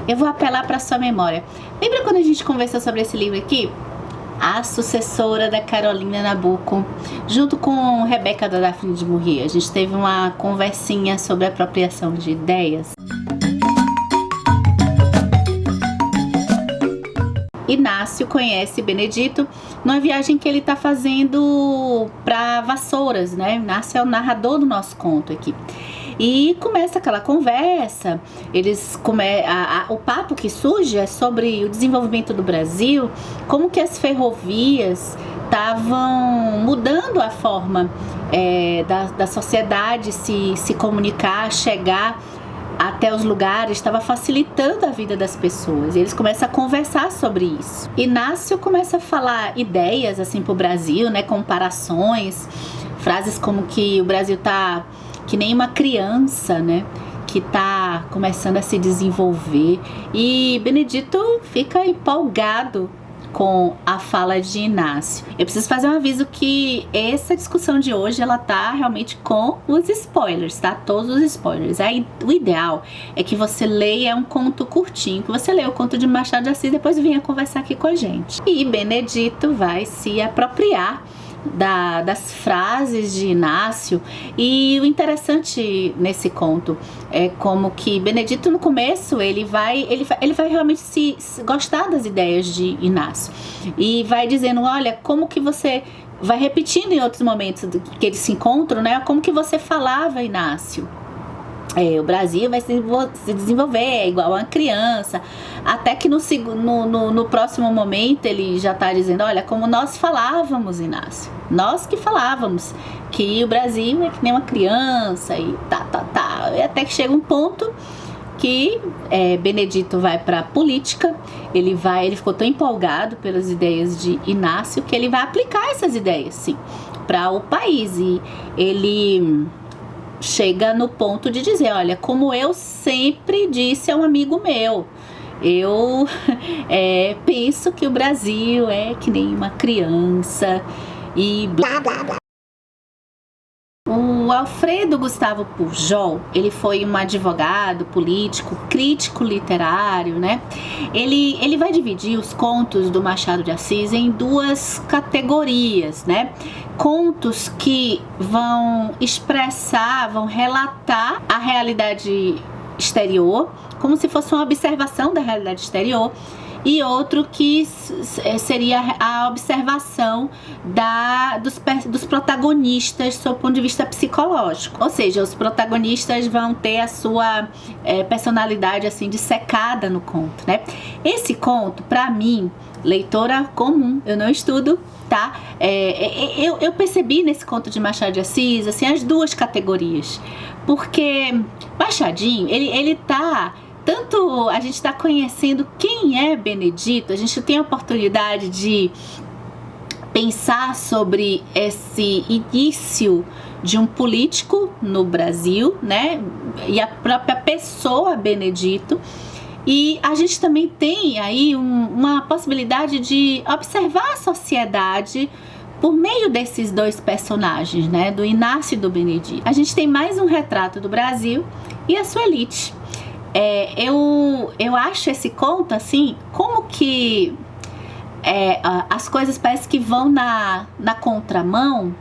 Eu vou apelar para sua memória. Lembra quando a gente conversou sobre esse livro aqui? A Sucessora da Carolina Nabuco, junto com Rebeca da Daphne du Maurier. A gente teve uma conversinha sobre apropriação de ideias. Inácio conhece Benedito numa viagem que ele está fazendo para Vassouras, né? Inácio é o narrador do nosso conto aqui. E começa aquela conversa, o papo que surge é sobre o desenvolvimento do Brasil, como que as ferrovias estavam mudando a forma da sociedade se comunicar, chegar até os lugares, estava facilitando a vida das pessoas. E eles começam a conversar sobre isso. Inácio começa a falar ideias assim para o Brasil, né, comparações, frases como que o Brasil tá que nem uma criança, né, que tá começando a se desenvolver. E Benedito fica empolgado com a fala de Inácio. Eu preciso fazer um aviso que essa discussão de hoje, ela tá realmente com os spoilers, tá? Todos os spoilers. Aí, o ideal é que você leia um conto curtinho, que você leia o conto de Machado de Assis e depois venha conversar aqui com a gente. E Benedito vai se apropriar das frases de Inácio. E o interessante nesse conto é como que Benedito no começo ele vai realmente se gostar das ideias de Inácio e vai dizendo, olha, como que você vai repetindo em outros momentos que eles se encontram, né, como que você falava, Inácio. O Brasil vai se desenvolver, é igual a uma criança. Até que no próximo momento ele já está dizendo, olha, como nós falávamos, Inácio. Nós que falávamos que o Brasil é que nem uma criança e E até que chega um ponto que Benedito vai para a política. Ele ficou tão empolgado pelas ideias de Inácio que ele vai aplicar essas ideias, sim, para o país. E ele chega no ponto de dizer, olha, como eu sempre disse a um amigo meu, eu penso que o Brasil é que nem uma criança e blá blá blá. O Alfredo Gustavo Pujol, ele foi um advogado, político, crítico literário, né? Ele vai dividir os contos do Machado de Assis em duas categorias, né? Contos que vão expressar, vão relatar a realidade exterior, como se fosse uma observação da realidade exterior, e outro que seria a observação dos protagonistas sob o ponto de vista psicológico. Ou seja, os protagonistas vão ter a sua personalidade assim dissecada no conto, né? Esse conto, para mim, leitora comum, eu não estudo, tá? Eu percebi nesse conto de Machado de Assis assim, as duas categorias, porque Machadinho, ele tá... Tanto a gente está conhecendo quem é Benedito, a gente tem a oportunidade de pensar sobre esse início de um político no Brasil, né? E a própria pessoa Benedito. E a gente também tem aí uma possibilidade de observar a sociedade por meio desses dois personagens, né? Do Inácio e do Benedito. A gente tem mais um retrato do Brasil e a sua elite. Eu acho esse conto assim, como que as coisas parece que vão na contramão,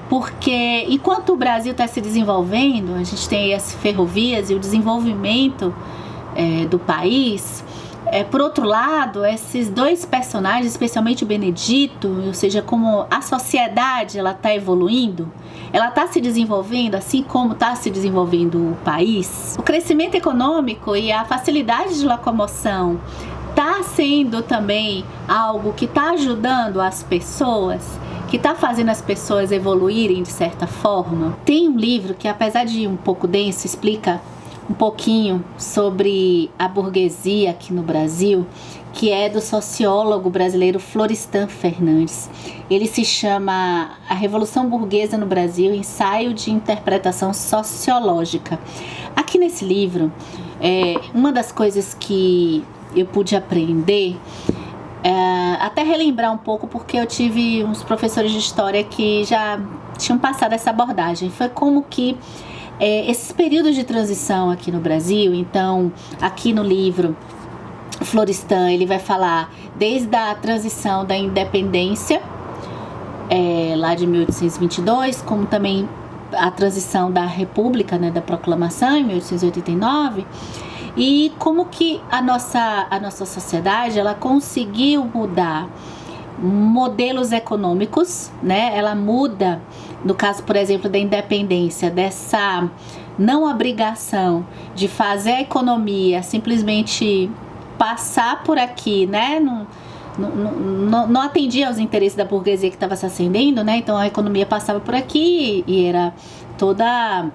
porque enquanto o Brasil está se desenvolvendo, a gente tem as ferrovias e o desenvolvimento do país. Por outro lado, esses dois personagens, especialmente o Benedito, ou seja, como a sociedade ela está evoluindo, ela está se desenvolvendo assim como está se desenvolvendo o país. O crescimento econômico e a facilidade de locomoção está sendo também algo que está ajudando as pessoas, que está fazendo as pessoas evoluírem de certa forma. Tem um livro que, apesar de um pouco denso, explica um pouquinho sobre a burguesia aqui no Brasil, que é do sociólogo brasileiro Florestan Fernandes. Ele se chama A Revolução Burguesa no Brasil, ensaio de interpretação sociológica. Aqui nesse livro, uma das coisas que eu pude aprender, até relembrar um pouco, porque eu tive uns professores de história que já tinham passado essa abordagem, foi como que Esses períodos de transição aqui no Brasil, então, aqui no livro Florestan, ele vai falar desde a transição da independência, lá de 1822, como também a transição da República, né, da Proclamação, em 1889, e como que a nossa sociedade, ela conseguiu mudar modelos econômicos, né? Ela muda, no caso, por exemplo, da independência, dessa não obrigação de fazer a economia simplesmente passar por aqui, né? Não atendia aos interesses da burguesia que estava se ascendendo, né? Então a economia passava por aqui e era toda...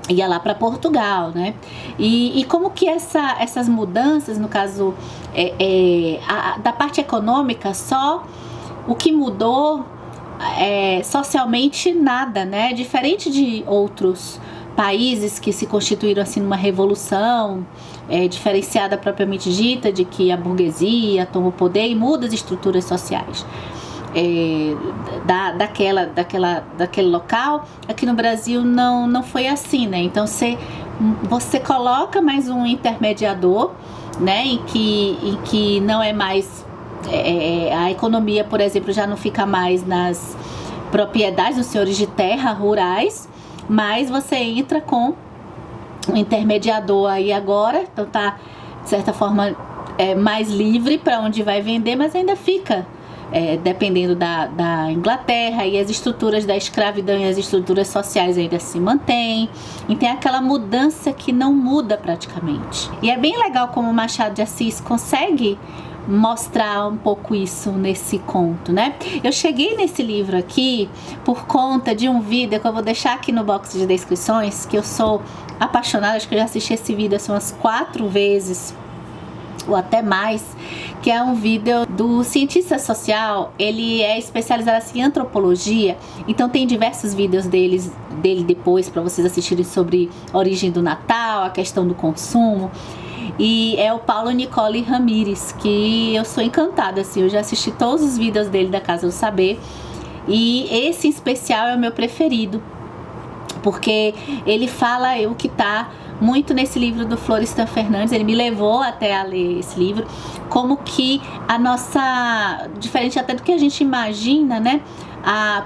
ia lá para Portugal, né? E como que essas mudanças, no caso da parte econômica, só o que mudou socialmente nada, né? Diferente de outros países que se constituíram assim numa revolução diferenciada propriamente dita, de que a burguesia toma o poder e muda as estruturas sociais. Daquele local, aqui no Brasil não foi assim, né? Então você coloca mais um intermediador, né? Em que não é mais a economia, por exemplo, já não fica mais nas propriedades dos senhores de terra rurais, mas você entra com um intermediador aí agora, então tá de certa forma mais livre para onde vai vender, mas ainda fica dependendo da Inglaterra, e as estruturas da escravidão e as estruturas sociais ainda se mantêm, e tem aquela mudança que não muda praticamente. E é bem legal como o Machado de Assis consegue mostrar um pouco isso nesse conto, né? Eu cheguei nesse livro aqui por conta de um vídeo que eu vou deixar aqui no box de descrições, que eu sou apaixonada, acho que eu já assisti esse vídeo assim umas 4 vezes ou até mais, que é um vídeo do cientista social. Ele é especializado assim, em antropologia, então tem diversos vídeos dele depois para vocês assistirem sobre a origem do Natal, a questão do consumo. E é o Paulo Nicole Ramírez, que eu sou encantada, assim, eu já assisti todos os vídeos dele da Casa do Saber, e esse em especial é o meu preferido, porque ele fala o que tá muito nesse livro do Florestan Fernandes. Ele me levou até a ler esse livro, como que a nossa, diferente até do que a gente imagina, né,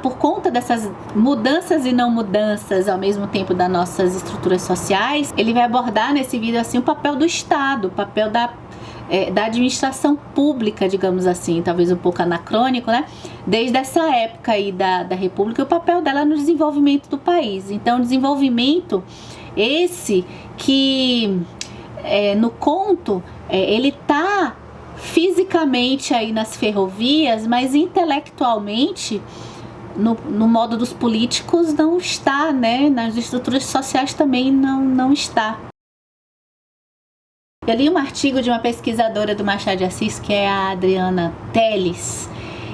por conta dessas mudanças e não mudanças ao mesmo tempo das nossas estruturas sociais, ele vai abordar nesse vídeo assim o papel do Estado, o papel da administração pública, digamos assim, talvez um pouco anacrônico, né? Desde essa época aí da República, o papel dela no desenvolvimento do país. Então, desenvolvimento esse que no conto ele tá fisicamente aí nas ferrovias, mas intelectualmente no modo dos políticos não está, né? Nas estruturas sociais também não está. Eu li um artigo de uma pesquisadora do Machado de Assis, que é a Adriana Teles,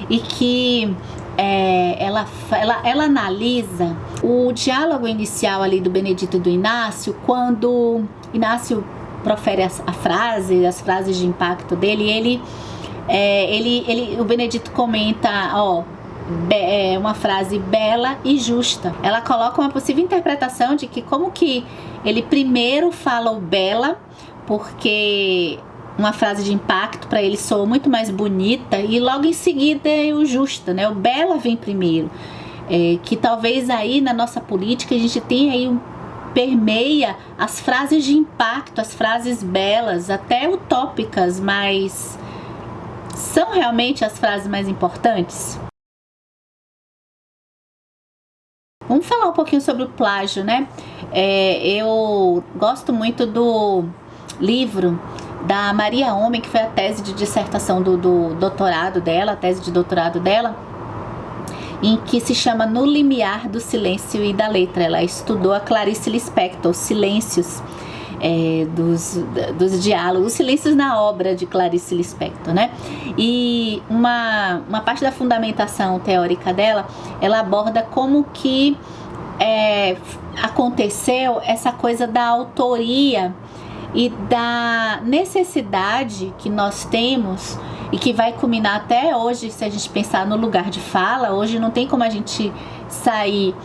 e que ela analisa o diálogo inicial ali do Benedito e do Inácio, quando Inácio profere as frases de impacto dele, o Benedito comenta, uma frase bela e justa. Ela coloca uma possível interpretação de que como que ele primeiro fala o bela, porque uma frase de impacto para ele soa muito mais bonita, e logo em seguida é o justa, né? O bela vem primeiro, que talvez aí na nossa política a gente tenha aí permeia as frases de impacto, as frases belas, até utópicas, mas são realmente as frases mais importantes? Vamos falar um pouquinho sobre o plágio, né? Eu gosto muito do livro da Maria Homem, que foi a tese de dissertação do doutorado dela, a tese de doutorado dela, em que se chama No Limiar do Silêncio e da Letra. Ela estudou a Clarice Lispector, os silêncios dos diálogos, os silêncios na obra de Clarice Lispector, né? E uma parte da fundamentação teórica dela, ela aborda como que aconteceu essa coisa da autoria e da necessidade que nós temos, e que vai culminar até hoje, se a gente pensar no lugar de fala. Hoje não tem como a gente sair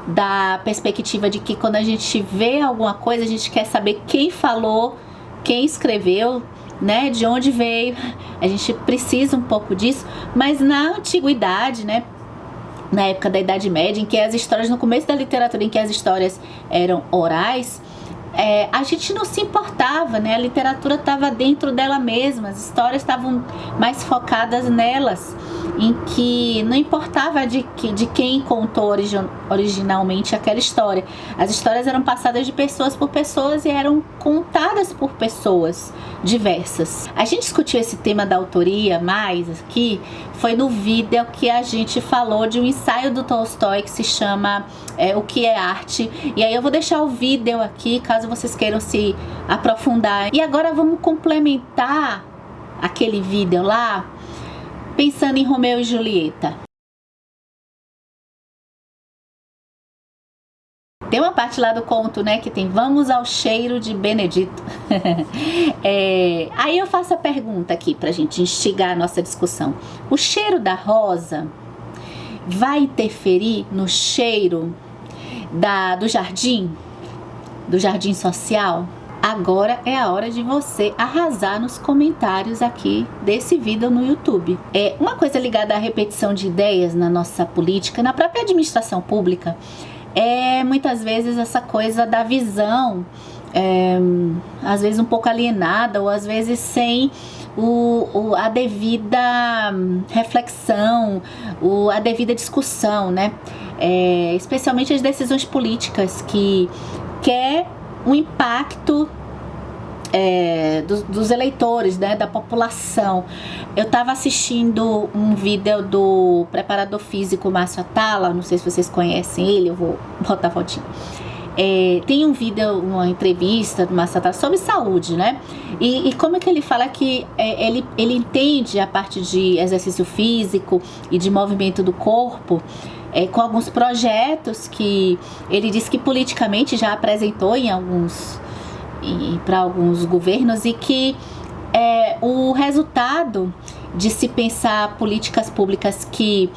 da perspectiva de que quando a gente vê alguma coisa, a gente quer saber quem falou, quem escreveu, né, de onde veio. A gente precisa um pouco disso, mas na antiguidade, né, na época da Idade Média, em que as histórias, no começo da literatura, em que as histórias eram orais, a gente não se importava, né? A literatura estava dentro dela mesma, as histórias estavam mais focadas nelas, em que não importava de quem contou originalmente aquela história. As histórias eram passadas de pessoas por pessoas e eram contadas por pessoas diversas. A gente discutiu esse tema da autoria mais aqui, foi no vídeo que a gente falou de um ensaio do Tolstói que se chama O que é Arte. E aí eu vou deixar o vídeo aqui, caso vocês queiram se aprofundar. E agora vamos complementar aquele vídeo lá, pensando em Romeu e Julieta. Tem uma parte lá do conto, né, que tem vamos ao cheiro de Benedito. Aí eu faço a pergunta aqui pra gente instigar a nossa discussão. O cheiro da rosa vai interferir no cheiro do jardim social? Agora é a hora de você arrasar nos comentários aqui desse vídeo no YouTube. Uma coisa ligada à repetição de ideias na nossa política, na própria administração pública, muitas vezes essa coisa da visão, às vezes um pouco alienada, ou às vezes sem a devida reflexão, a devida discussão, né? Especialmente as decisões políticas que quer um impacto dos eleitores, né, da população. Eu estava assistindo um vídeo do preparador físico Márcio Atala, não sei se vocês conhecem ele, eu vou botar a fotinho. Tem um vídeo, uma entrevista do Márcio Atala sobre saúde, né? E como é que ele fala que ele entende a parte de exercício físico e de movimento do corpo, com alguns projetos que ele diz que politicamente já apresentou para alguns governos, e que o resultado de se pensar políticas públicas que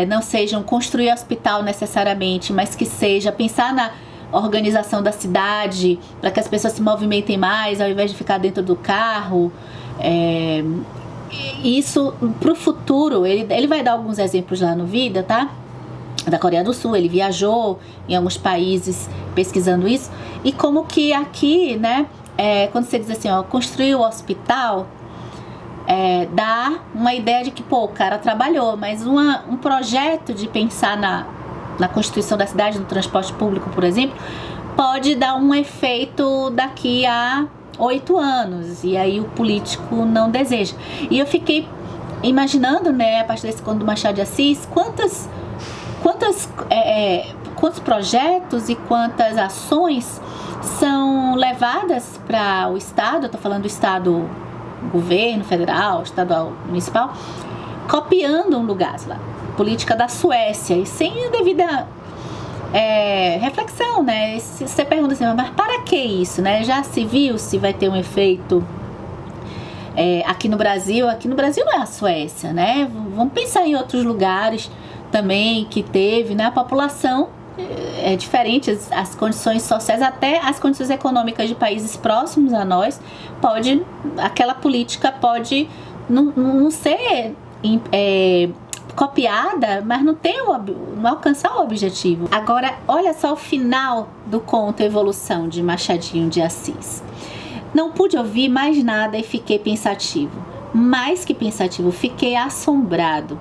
não sejam construir hospital necessariamente, mas que seja pensar na organização da cidade para que as pessoas se movimentem mais ao invés de ficar dentro do carro. Isso para o futuro, ele vai dar alguns exemplos lá no vídeo, tá? Da Coreia do Sul, ele viajou em alguns países pesquisando isso, e como que aqui, né, quando você diz assim, construir o hospital, dá uma ideia de que, o cara trabalhou, mas um projeto de pensar na constituição da cidade, no transporte público, por exemplo, pode dar um efeito daqui a 8 anos, e aí o político não deseja. E eu fiquei imaginando, né, a partir desse conto do Machado de Assis, quantos projetos e quantas ações são levadas para o Estado, eu estou falando do Estado, governo federal, estadual, municipal, copiando um lugar, sei lá, política da Suécia, e sem a devida reflexão, né? Você pergunta assim, mas para que isso, né? Já se viu se vai ter um efeito aqui no Brasil? Aqui no Brasil não é a Suécia, né? Vamos pensar em outros lugares também que teve, né? A população é diferente, as condições sociais, até as condições econômicas de países próximos a nós, aquela política pode não ser copiada, mas não alcançar o objetivo. Agora, olha só o final do conto Evolução, de Machadinho de Assis. Não pude ouvir mais nada e fiquei pensativo. Mais que pensativo, fiquei assombrado,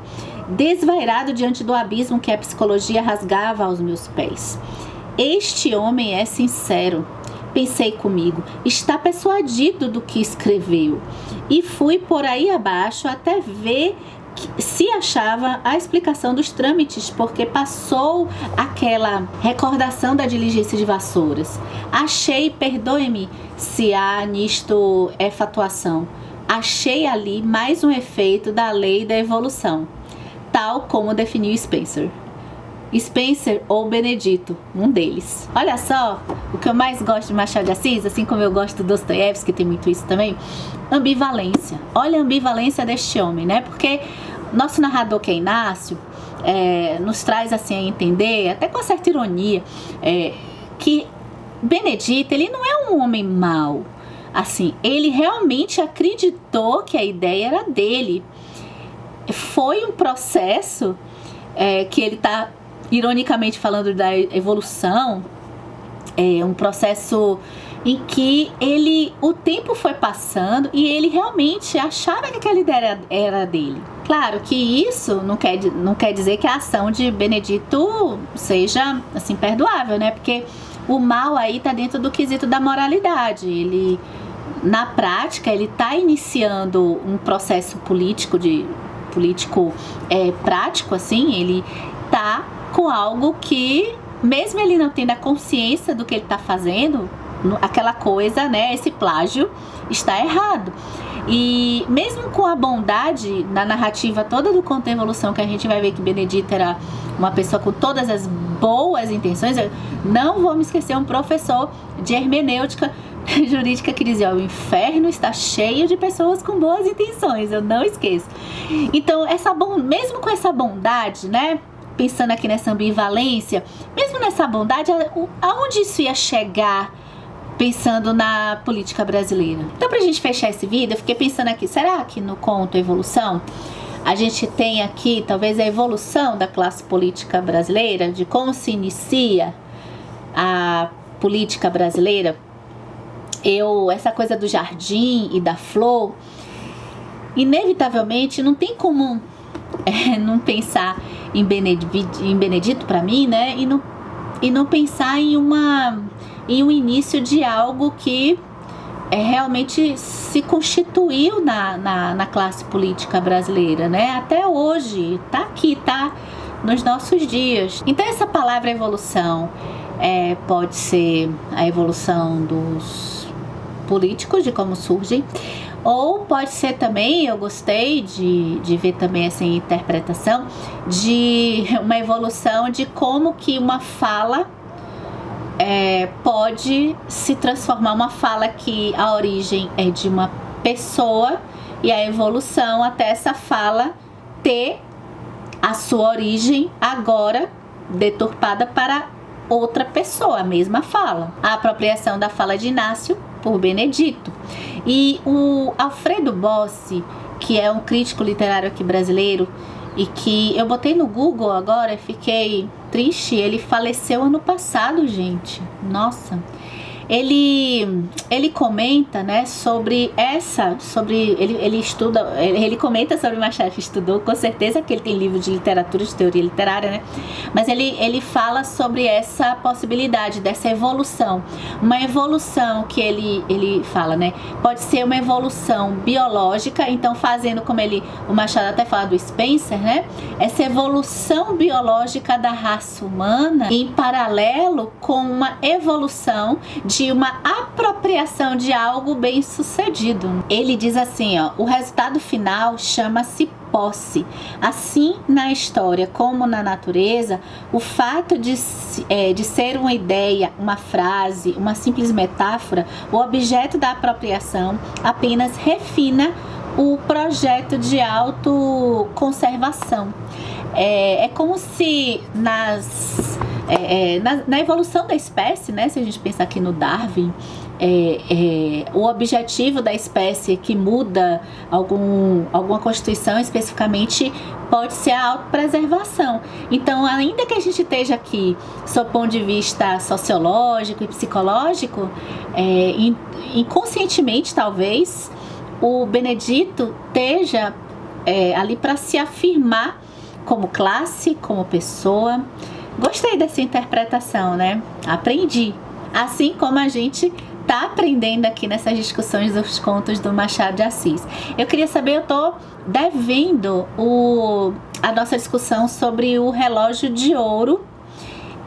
desvairado diante do abismo que a psicologia rasgava aos meus pés. Este homem é sincero, pensei comigo, está persuadido do que escreveu. E fui por aí abaixo até ver se achava a explicação dos trâmites, porque passou aquela recordação da diligência de Vassouras. Achei, perdoe-me se há nisto fatuação, achei ali mais um efeito da lei da evolução, tal como definiu Spencer. Spencer ou Benedito, um deles. Olha só, o que eu mais gosto de Machado de Assis, assim como eu gosto do Dostoiévski, que tem muito isso também, ambivalência. Olha a ambivalência deste homem, né? Porque nosso narrador, que é Inácio, nos traz assim a entender, até com certa ironia, que Benedito, ele não é um homem mau. Assim, ele realmente acreditou que a ideia era dele. Foi um processo que ele está ironicamente falando da evolução, um processo em que o tempo foi passando e ele realmente achava que aquela ideia era dele. Claro que isso não quer dizer que a ação de Benedito seja assim perdoável, né? Porque o mal aí está dentro do quesito da moralidade. Ele, na prática, ele está iniciando um processo político prático, assim. Ele tá com algo que, mesmo ele não tendo a consciência do que ele tá fazendo, aquela coisa, né, esse plágio está errado. E mesmo com a bondade na narrativa toda do Conto da Evolução, que a gente vai ver que Benedito era uma pessoa com todas as boas intenções, eu não vou me esquecer um professor de hermenêutica jurídica que dizia: o inferno está cheio de pessoas com boas intenções, eu não esqueço. Então, mesmo com essa bondade, né, pensando aqui nessa ambivalência, mesmo nessa bondade, aonde isso ia chegar pensando na política brasileira? Então, pra gente fechar esse vídeo, eu fiquei pensando aqui, será que no conto Evolução a gente tem aqui talvez a evolução da classe política brasileira, de como se inicia a política brasileira? Essa coisa do jardim e da flor, inevitavelmente não tem como não pensar em Benedito para mim, né? E não pensar em um início de algo que realmente se constituiu na classe política brasileira, né? Até hoje, tá aqui, tá nos nossos dias. Então essa palavra evolução pode ser a evolução dos políticos, de como surgem, ou pode ser também, eu gostei de ver também essa interpretação, de uma evolução de como que uma fala pode se transformar, uma fala que a origem é de uma pessoa e a evolução até essa fala ter a sua origem agora deturpada para outra pessoa, a mesma fala. A apropriação da fala de Inácio por Benedito. E o Alfredo Bossi, que é um crítico literário aqui brasileiro, e que eu botei no Google agora, fiquei triste, ele faleceu ano passado, gente. Nossa. Ele comenta, né, ele comenta sobre Machado, estudou, com certeza que ele tem livro de literatura, de teoria literária, né, mas ele fala sobre essa possibilidade dessa evolução, uma evolução que ele fala, né, pode ser uma evolução biológica, então fazendo como o Machado até fala do Spencer, né, essa evolução biológica da raça humana em paralelo com uma evolução de uma apropriação de algo bem sucedido. Ele diz assim, o resultado final chama-se posse. Assim, na história como na natureza, o fato de ser uma ideia, uma frase, uma simples metáfora, o objeto da apropriação apenas refina o projeto de autoconservação. É como se na evolução da espécie, né, se a gente pensar aqui no Darwin, o objetivo da espécie que muda alguma constituição especificamente pode ser a autopreservação. Então, ainda que a gente esteja aqui sob o ponto de vista sociológico e psicológico, inconscientemente talvez o Benedito esteja ali para se afirmar como classe, como pessoa. Gostei dessa interpretação, né? Aprendi. Assim como a gente tá aprendendo aqui nessas discussões dos contos do Machado de Assis. Eu queria saber, eu tô devendo a nossa discussão sobre o relógio de ouro.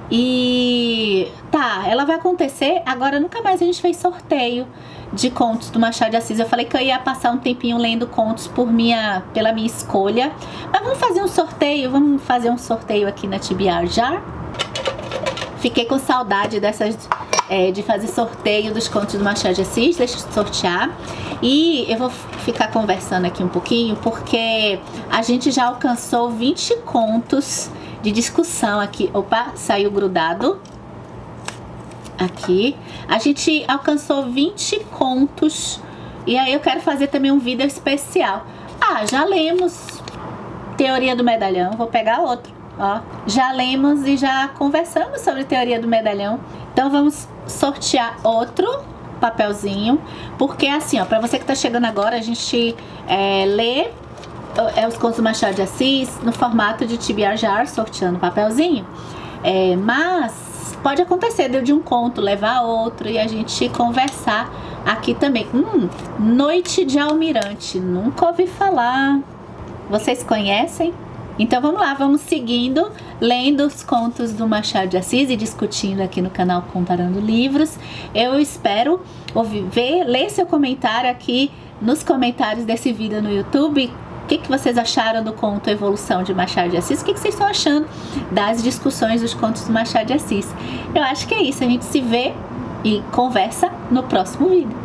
E tá, ela vai acontecer. Agora nunca mais a gente fez sorteio de contos do Machado de Assis. Eu falei que eu ia passar um tempinho lendo contos pela minha escolha. Mas vamos fazer um sorteio aqui na TBR já. Fiquei com saudade de fazer sorteio dos contos do Machado de Assis. Deixa eu sortear. E eu vou ficar conversando aqui um pouquinho, porque a gente já alcançou 20 contos de discussão aqui. Opa, saiu grudado. Aqui. A gente alcançou 20 contos. E aí eu quero fazer também um vídeo especial. Já lemos Teoria do Medalhão. Vou pegar outro. Ó, já lemos e já conversamos sobre Teoria do Medalhão. Então vamos sortear outro papelzinho, porque assim, ó, para você que tá chegando agora, a gente lê os contos do Machado de Assis no formato de TBR Jar, sorteando papelzinho. Mas pode acontecer de um conto levar outro e a gente conversar aqui também. Noite de Almirante, nunca ouvi falar. Vocês conhecem? Então vamos lá, vamos seguindo, lendo os contos do Machado de Assis e discutindo aqui no canal Comparando Livros. Eu espero ler seu comentário aqui nos comentários desse vídeo no YouTube. O que vocês acharam do conto Evolução de Machado de Assis? O que vocês estão achando das discussões dos contos do Machado de Assis? Eu acho que é isso, a gente se vê e conversa no próximo vídeo.